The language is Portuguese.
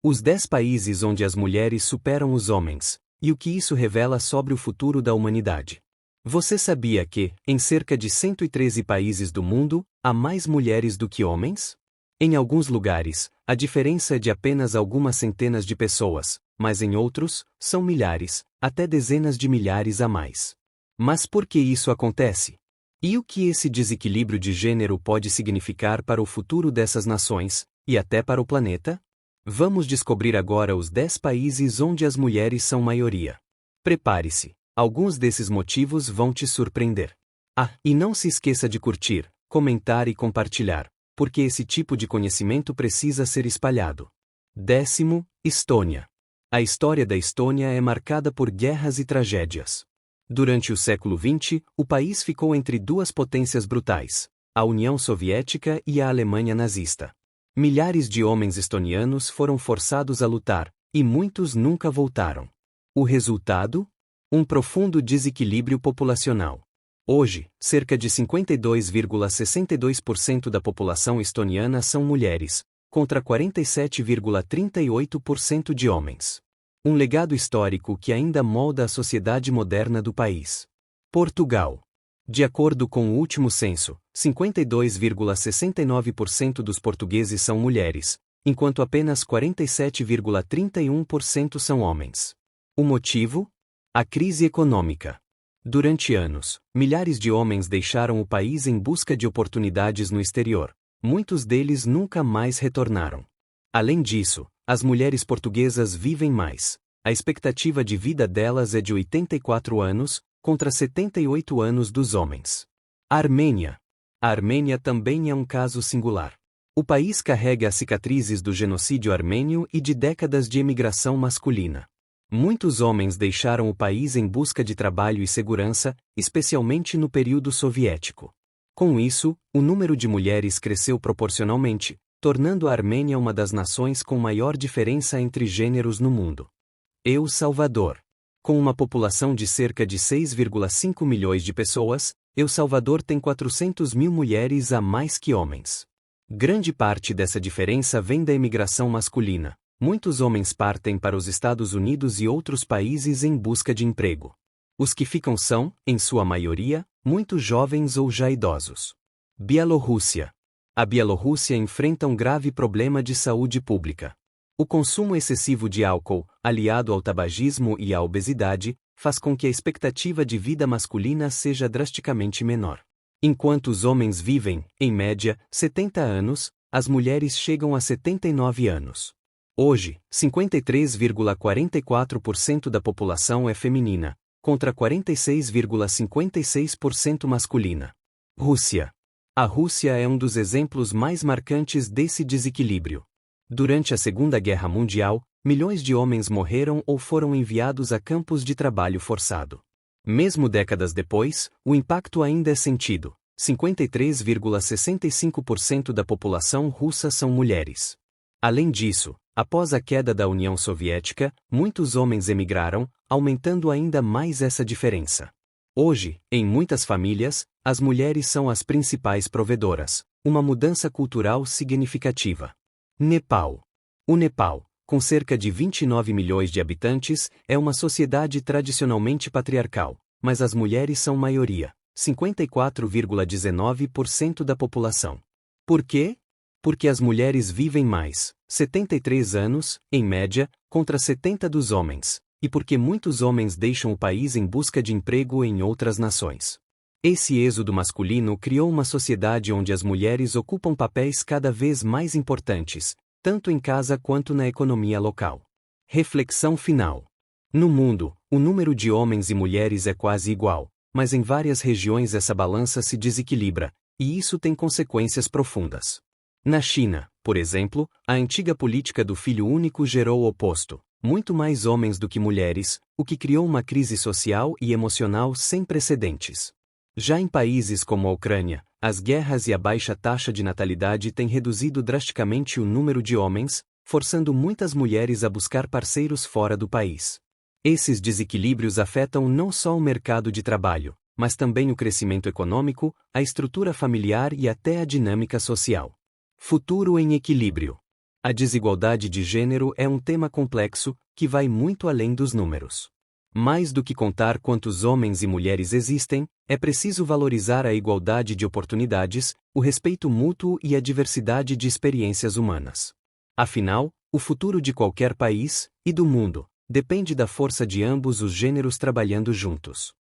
Os 10 países onde as mulheres superam os homens, e o que isso revela sobre o futuro da humanidade. Você sabia que, em cerca de 113 países do mundo, há mais mulheres do que homens? Em alguns lugares, a diferença é de apenas algumas centenas de pessoas, mas em outros, são milhares, até dezenas de milhares a mais. Mas por que isso acontece? E o que esse desequilíbrio de gênero pode significar para o futuro dessas nações, e até para o planeta? Vamos descobrir agora os 10 países onde as mulheres são maioria. Prepare-se, alguns desses motivos vão te surpreender. E não se esqueça de curtir, comentar e compartilhar, porque esse tipo de conhecimento precisa ser espalhado. 10º, Estônia. A história da Estônia é marcada por guerras e tragédias. Durante o século XX, o país ficou entre duas potências brutais, a União Soviética e a Alemanha nazista. Milhares de homens estonianos foram forçados a lutar, e muitos nunca voltaram. O resultado? Um profundo desequilíbrio populacional. Hoje, cerca de 52,62% da população estoniana são mulheres, contra 47,38% de homens. Um legado histórico que ainda molda a sociedade moderna do país. Portugal. De acordo com o último censo, 52,69% dos portugueses são mulheres, enquanto apenas 47,31% são homens. O motivo? A crise econômica. Durante anos, milhares de homens deixaram o país em busca de oportunidades no exterior. Muitos deles nunca mais retornaram. Além disso, as mulheres portuguesas vivem mais. A expectativa de vida delas é de 84 anos, contra 78 anos dos homens. Armênia. A Armênia também é um caso singular. O país carrega as cicatrizes do genocídio armênio e de décadas de emigração masculina. Muitos homens deixaram o país em busca de trabalho e segurança, especialmente no período soviético. Com isso, o número de mulheres cresceu proporcionalmente, tornando a Armênia uma das nações com maior diferença entre gêneros no mundo. El Salvador. Com uma população de cerca de 6,5 milhões de pessoas, El Salvador tem 400 mil mulheres a mais que homens. Grande parte dessa diferença vem da imigração masculina. Muitos homens partem para os Estados Unidos e outros países em busca de emprego. Os que ficam são, em sua maioria, muito jovens ou já idosos. Bielorrússia. A Bielorrússia enfrenta um grave problema de saúde pública. O consumo excessivo de álcool, aliado ao tabagismo e à obesidade, faz com que a expectativa de vida masculina seja drasticamente menor. Enquanto os homens vivem, em média, 70 anos, as mulheres chegam a 79 anos. Hoje, 53,44% da população é feminina, contra 46,56% masculina. Rússia. A Rússia é um dos exemplos mais marcantes desse desequilíbrio. Durante a Segunda Guerra Mundial, milhões de homens morreram ou foram enviados a campos de trabalho forçado. Mesmo décadas depois, o impacto ainda é sentido. 53,65% da população russa são mulheres. Além disso, após a queda da União Soviética, muitos homens emigraram, aumentando ainda mais essa diferença. Hoje, em muitas famílias, as mulheres são as principais provedoras, uma mudança cultural significativa. Nepal. O Nepal, com cerca de 29 milhões de habitantes, é uma sociedade tradicionalmente patriarcal, mas as mulheres são maioria, 54,19% da população. Por quê? Porque as mulheres vivem mais, 73 anos, em média, contra 70 dos homens, e porque muitos homens deixam o país em busca de emprego em outras nações. Esse êxodo masculino criou uma sociedade onde as mulheres ocupam papéis cada vez mais importantes, tanto em casa quanto na economia local. Reflexão final. No mundo, o número de homens e mulheres é quase igual, mas em várias regiões essa balança se desequilibra, e isso tem consequências profundas. Na China, por exemplo, a antiga política do filho único gerou o oposto, muito mais homens do que mulheres, o que criou uma crise social e emocional sem precedentes. Já em países como a Ucrânia, as guerras e a baixa taxa de natalidade têm reduzido drasticamente o número de homens, forçando muitas mulheres a buscar parceiros fora do país. Esses desequilíbrios afetam não só o mercado de trabalho, mas também o crescimento econômico, a estrutura familiar e até a dinâmica social. Futuro em equilíbrio. A desigualdade de gênero é um tema complexo, que vai muito além dos números. Mais do que contar quantos homens e mulheres existem, é preciso valorizar a igualdade de oportunidades, o respeito mútuo e a diversidade de experiências humanas. Afinal, o futuro de qualquer país, e do mundo, depende da força de ambos os gêneros trabalhando juntos.